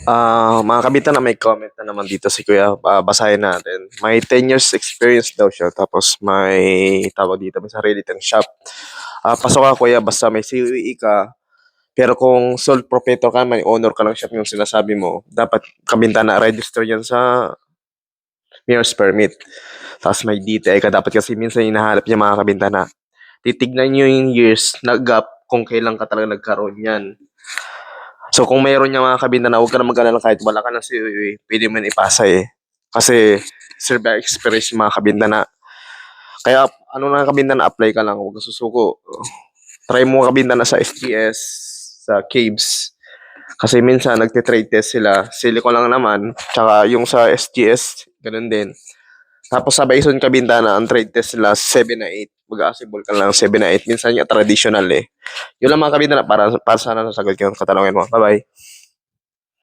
Mga kabitan na may comment na naman dito si Kuya. Basahin natin. May 10 years experience daw siya. Tapos may tawag dito, may sarili tang shop. Pasok ka Kuya, basta may CUE ka. Pero kung sole proprietor ka, may owner ka ng shop yung sinasabi mo, dapat kabintana register yan sa mayor's permit. Tapos may DTI ka. Dapat kasi minsan hinahanap niya mga kabintana. Titignan nyo yung years na gap kung kailan ka talaga nagkaroon yan. So kung mayroon niya mga kabintana, huwag ka na mag-alala kahit wala ka ng COE, pwede mo yun ipasa eh. Kasi serve by experience yung mga kabintana. Kaya ano na kabintana, apply ka lang, huwag ka susuko. Try mo kabintana sa SGS, sa Caves. Kasi minsan nagte-trade test sila, silicon lang naman, tsaka yung sa SGS, ganun din. Tapos sa Bison Kabintana, ang trade test nila 7 na 8. Mag-assemble ka lang 7 na 8. Minsan yung traditional eh. Yun lang mga kabintana para sana nasagot ko yung katanungan mo. Bye-bye.